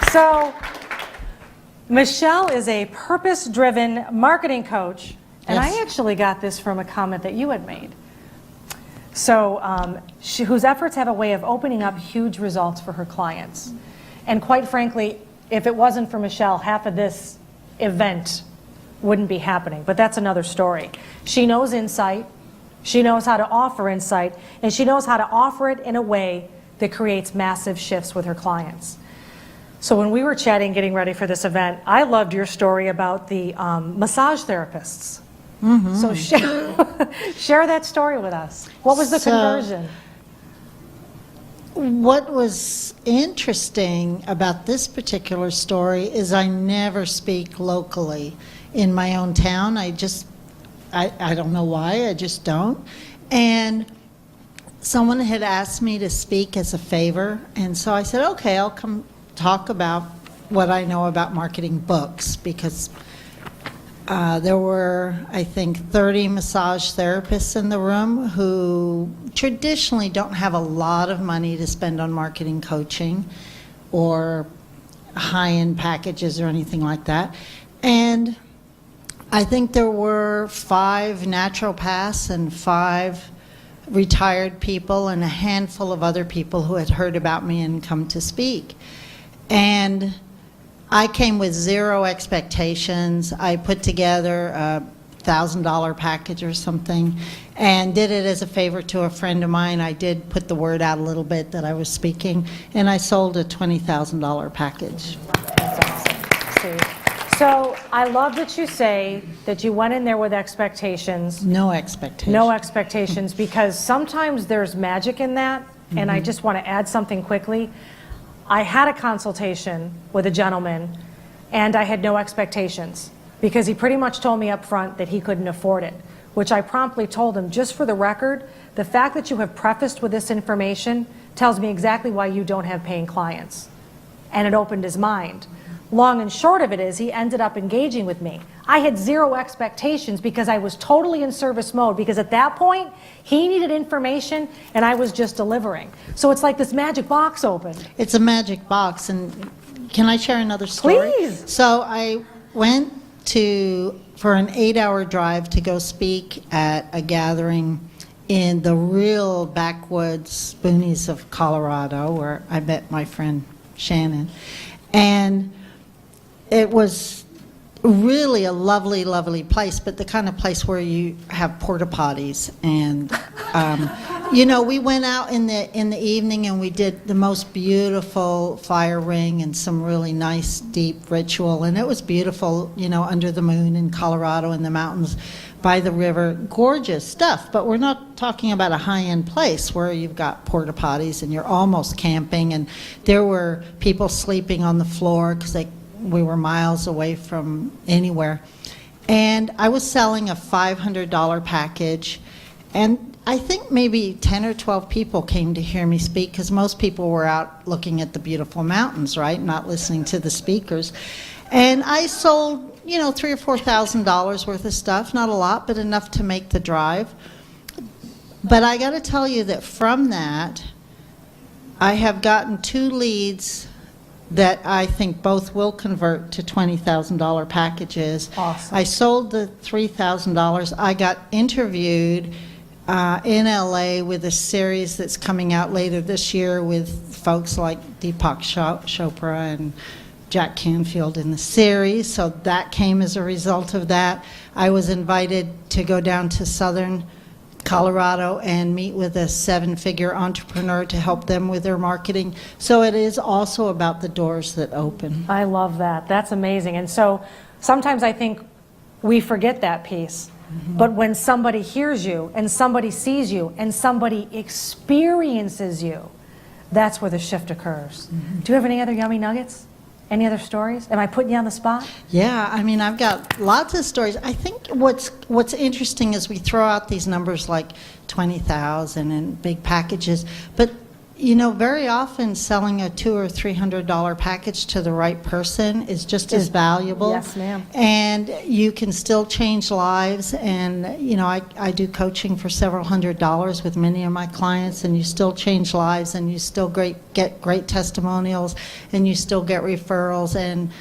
So, Michelle is a purpose-driven marketing coach, and Yes. I actually got this from a comment that you had made. So, whose efforts have a way of opening up huge results for her clients. And quite frankly, if it wasn't for Michelle, half of this event wouldn't be happening. But that's another story. She knows insight, she knows how to offer insight, and she knows how to offer it in a way that creates massive shifts with her clients. So when we were chatting, getting ready for this event, I loved your story about the massage therapists. Mm-hmm. So share that story with us. What was the conversion? What was interesting about this particular story is I never speak locally in my own town. I don't know why, I just don't. And someone had asked me to speak as a favor, and so I said, okay, I'll come talk about what I know about marketing books, because there were, I think, 30 massage therapists in the room who traditionally don't have a lot of money to spend on marketing coaching or high-end packages or anything like that. And I think there were 5 naturopaths and 5 retired people and a handful of other people who had heard about me and come to speak. And I came with 0 expectations. I put together a $1,000 package or something and did it as a favor to a friend of mine. I did put the word out a little bit that I was speaking, and I sold a $20,000 package. So I love that you say that you went in there with expectations. No expectations. No expectations, because sometimes there's magic in that, and I just want to add something quickly. I had a consultation with a gentleman, and I had no expectations because he pretty much told me up front that he couldn't afford it, which I promptly told him, just for the record, the fact that you have prefaced with this information tells me exactly why you don't have paying clients. And it opened his mind. Long and short of it is he ended up engaging with me. I had 0 expectations because I was totally in service mode, because at that point he needed information and I was just delivering. So it's like this magic box opened. It's a magic box. And can I share another story? Please. So I went for an 8-hour drive to go speak at a gathering in the real backwoods boonies of Colorado, where I met my friend Shannon. And it was really a lovely, lovely place, but the kind of place where you have porta potties. And you know, we went out in the evening and we did the most beautiful fire ring and some really nice deep ritual, and it was beautiful, you know, under the moon in Colorado in the mountains by the river. Gorgeous stuff. But we're not talking about a high-end place where you've got porta potties and you're almost camping, and there were people sleeping on the floor because we were miles away from anywhere. And I was selling a $500 package, and I think maybe 10 or 12 people came to hear me speak, because most people were out looking at the beautiful mountains, right, not listening to the speakers. And I sold, you know, $3,000 or $4,000 worth of stuff, not a lot, but enough to make the drive. But I got to tell you that from that, I have gotten 2 leads that I think both will convert to $20,000 packages. Awesome. I sold the $3,000. I got interviewed in LA with a series that's coming out later this year with folks like Deepak Chopra and Jack Canfield in the series, so that came as a result of that. I was invited to go down to southern Colorado and meet with a 7-figure entrepreneur to help them with their marketing. So it is also about the doors that open. I love that. That's amazing. And so sometimes I think we forget that piece. But when somebody hears you and somebody sees you and somebody experiences you, that's where the shift occurs. Do you have any other yummy nuggets? Any other stories? Am I putting you on the spot? Yeah, I mean, I've got lots of stories. I think what's interesting is we throw out these numbers like 20,000 and big packages, but You know, very often selling a $200 or $300 package to the right person is just as valuable. Yes, ma'am. And you can still change lives. And, you know, I do coaching for several $100s with many of my clients, and you still change lives, and you still get great testimonials, and you still get referrals. And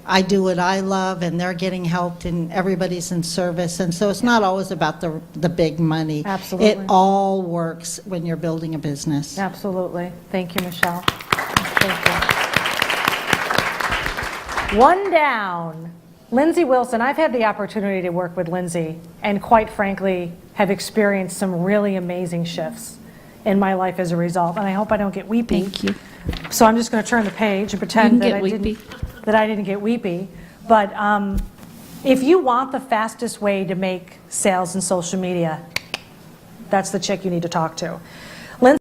I do what I love, and they're getting helped, and everybody's in service. And so it's not always about the big money. Absolutely. It all works when you're building a business. Absolutely. Thank you, Michelle. Thank you. One down. Lindsay Wilson. I've had the opportunity to work with Lindsay, and quite frankly, have experienced some really amazing shifts in my life as a result. And I hope I don't get weepy. Thank you. So I'm just going to turn the page and pretend You that can get weepy. I didn't get weepy. But if you want the fastest way to make sales in social media, that's the chick you need to talk to.